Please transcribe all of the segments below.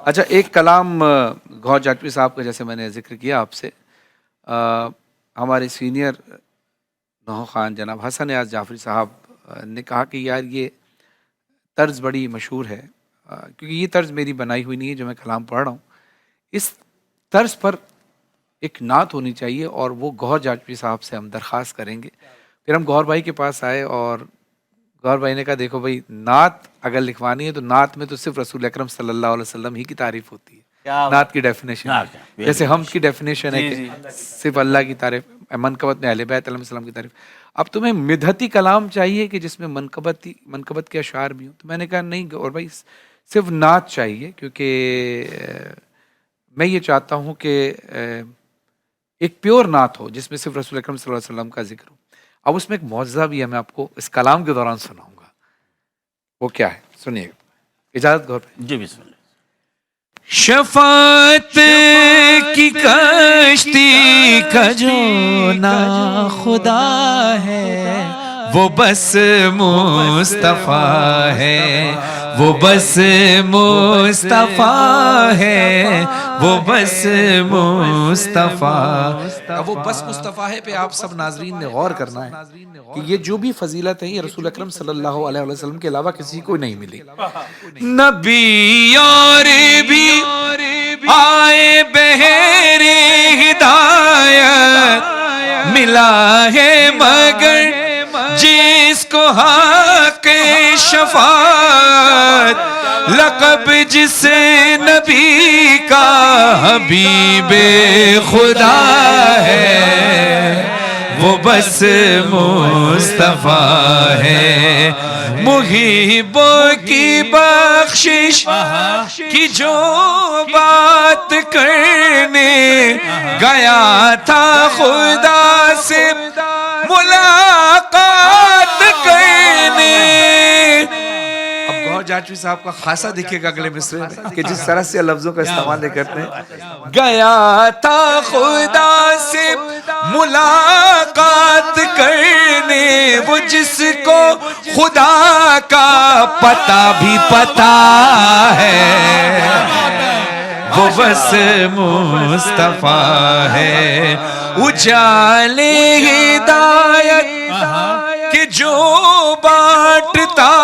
اچھا ایک کلام گوھر جاٹوی صاحب کا جیسے میں نے ذکر کیا آپ سے، ہمارے سینئر نوح خان جناب حسن نیاز جعفری صاحب نے کہا کہ یار یہ طرز بڑی مشہور ہے، کیونکہ یہ طرز میری بنائی ہوئی نہیں ہے جو میں کلام پڑھ رہا ہوں، اس طرز پر ایک نعت ہونی چاہیے، اور وہ گوھر جاٹوی صاحب سے ہم درخواست کریں گے۔ پھر ہم گوھر بھائی کے پاس آئے اور گوھر بھائی نے کہا دیکھو بھائی نعت اگر لکھوانی ہے تو نعت میں تو صرف رسول اکرم صلی اللہ علیہ وسلم ہی کی تعریف ہوتی ہے، نعت کی ڈیفینیشن جیسے حمد کی ڈیفینیشن ہے کہ صرف اللہ کی تعریف، منقبت میں اہل بیت علیہ السلام کی تعریف۔ اب تمہیں مدحتی کلام چاہیے کہ جس میں منقبت کے اشعار بھی ہوں، تو میں نے کہا نہیں گوھر بھائی صرف نعت چاہیے، کیونکہ میں یہ چاہتا ہوں کہ ایک پیور نعت ہو جس میں صرف رسول اکرم صلی اللہ علیہ وسلم کا ذکر ہو۔ اب اس میں ایک معجزہ بھی ہے، میں آپ کو اس کلام کے دوران سناؤں گا، وہ کیا ہے سنیے گا، اجازت گوھر بھائی؟ جی بسم اللہ۔ شفاعت کی کشتی کا جو نا خدا ہے وہ بس مصطفیٰ ہے، وہ بس مصطفیٰ ہے، وہ بس مصطفیٰ۔ اب وہ بس مصطفیٰ ہے پہ آپ سب ناظرین نے غور کرنا ہے کہ یہ جو بھی فضیلت ہے یہ رسول اکرم صلی اللہ علیہ وسلم کے علاوہ کسی کو نہیں ملی۔ نبی اور بھی آئے بہر ہدایت ملا ہے مگر جس کو حق شفاعت، لقب جس نبی کا حبیب خدا ہے وہ بس مصطفیٰ ہے۔ محبوں کی بخشش کی جو بات کرنے گیا تھا خدا سے ملاقات کرنے۔ اب گوھر جاٹوی صاحب کا خاصہ دیکھیے گا اگلے مصرے میں کہ جس طرح سے لفظوں کا استعمال کرتے ہیں، گیا تھا خدا سے ملاقات کرنے، وہ جس کو خدا کا پتہ بھی پتہ ہے وہ بس مصطفیٰ ہے۔ اجالے ہدایت کہ جو بانٹتا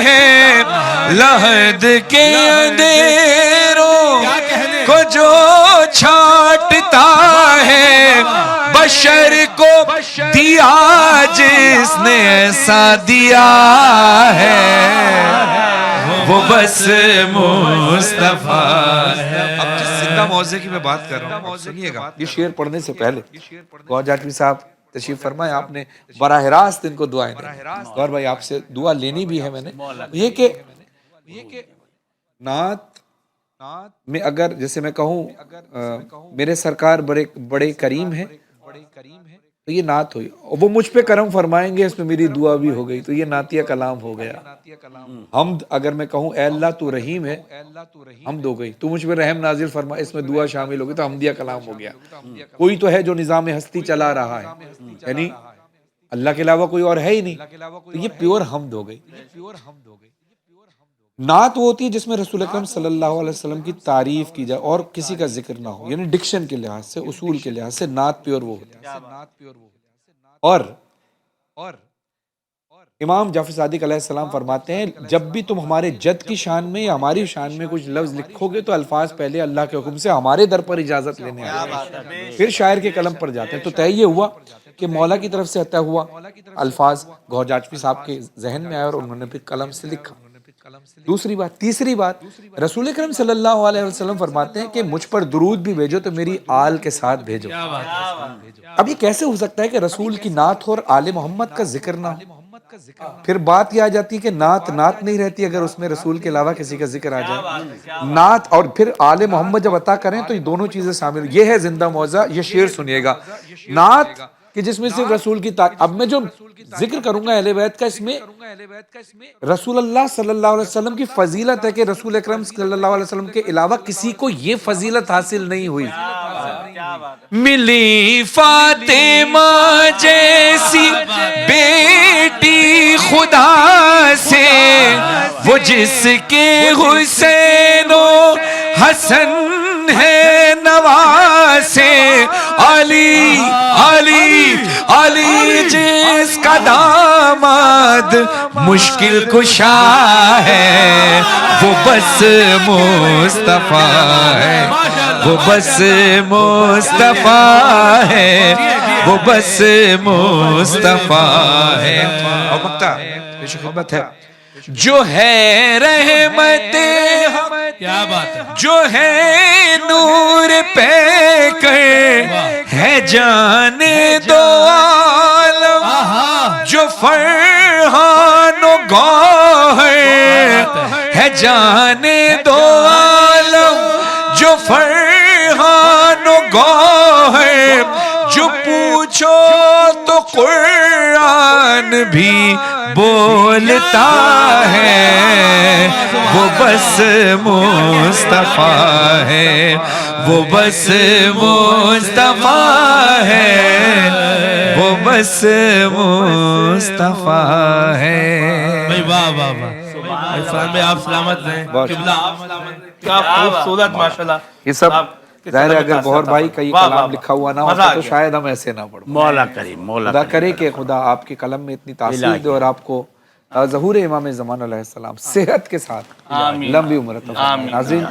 ہے، لحد کے اندھیروں کو جو چھانٹتا ہے، بشر کو دیا جس نے ایسا دیا ہے وہ بس مصطفیٰ ہے۔ اب جس زندہ موضوع کی میں بات کر رہا ہوں سنیے گا، یہ شعر پڑھنے سے پہلے گوھر جاٹوی صاحب تشریف فرمائے، آپ نے براہ راست ان کو دعائیں دیں۔ گوھر بھائی آپ سے دعا لینی بھی ہے میں نے، یہ کہ نعت میں اگر جیسے میں کہوں میرے سرکار بڑے کریم ہیں تو یہ نعت ہوئی، وہ مجھ پہ کرم فرمائیں گے اس میں میری دعا بھی ہو گئی تو یہ نعتیہ کلام ہو گیا۔ حمد اگر میں کہوں اے اللہ تو رحیم ہے، حمد ہو گئی، تو مجھ پہ رحم نازل فرما، اس میں دعا شامل ہو گئی تو حمدیہ کلام ہو گیا۔ کوئی تو ہے جو نظام ہستی چلا رہا ہے، یعنی اللہ کے علاوہ کوئی اور ہے ہی نہیں، تو یہ پیور حمد ہو گئی۔ نعت وہ ہوتی ہے جس میں رسول اکرم صلی اللہ علیہ وسلم کی تعریف کی جائے اور کسی کا ذکر نہ ہو، یعنی ڈکشن کے لحاظ سے، اصول کے لحاظ سے نعت پیور وہ ہوتی ہے۔ اور امام جعفر صادق علیہ السلام فرماتے ہیں جب بھی تم ہمارے جد کی شان میں یا ہماری شان میں کچھ لفظ لکھو گے تو الفاظ پہلے اللہ کے حکم سے ہمارے در پر اجازت لینے آئے، پھر شاعر کے قلم پر جاتے ہیں۔ تو طے یہ ہوا کہ مولا کی طرف سے عطا ہوا الفاظ گوھر جاٹوی صاحب کے ذہن میں آئے اور انہوں نے پھر قلم سے لکھا۔ تیسری بات رسول اکرم صلی اللہ علیہ وسلم فرماتے ہیں کہ مجھ پر درود بھی بھیجو تو میری آل کے ساتھ بھیجو۔ اب یہ کیسے ہو سکتا ہے کہ رسول کی نعت ہو اور آل محمد کا ذکر نہ ہو؟ پھر بات یہ آ جاتی ہے کہ نعت نہیں رہتی اگر اس میں رسول کے علاوہ کسی کا ذکر آ جائے۔ نعت اور پھر آل محمد جب عطا کریں تو یہ دونوں چیزیں شامل، یہ ہے زندہ معجزہ۔ یہ شعر سنیے گا، نعت کہ جس میں صرف رسول کی اب میں جو ذکر کروں گا اہل بیت کا، اس میں رسول اللہ صلی اللہ علیہ وسلم کی فضیلت ہے کہ رسول اکرم صلی اللہ علیہ وسلم کے علاوہ کسی کو یہ فضیلت حاصل نہیں ہوئی۔ ملی فاطمہ جیسی بیٹی خدا سے، وہ جس کے حسین و حسن ہے نواسے علی علی علی جس کا داماد مشکل کشا ہے وہ بس مصطفیٰ ہے وہ بس مصطفیٰ ہے وہ بس مصطفیٰ ہے اور مکتا پیش خدمت ہے جو ہے رحمت کیا بات ہے جو ہے نور پہ کر ہے جان دو عالم جو فرحان و گوہر ہے جان دو عالم جو فرحان و گوہر جو پوچھو تو قرآن بھی بولتا ہے وہ بس مصطفیٰ ہے وہ بس مصطفیٰ ہے وہ بس مصطفیٰ ہے بھائی واہ واہ واہ عرفان بھائی آپ سلامت رہیں قبلہ آپ سلامت رہیں کیا خوبصورت ماشاءاللہ یہ سب ظاہر ہے اگر گوہر بھائی کا یہ کلام لکھا ہوا نہ ہوتا تو شاید ہم ایسے نہ پڑھتے. مولا کریم مولا خدا کرے کہ خدا آپ کے قلم میں اتنی تاثیر دے اور آپ کو ظہور امام زمان علیہ السلام صحت کے ساتھ لمبی عمر عطا فرمائے. ناظرین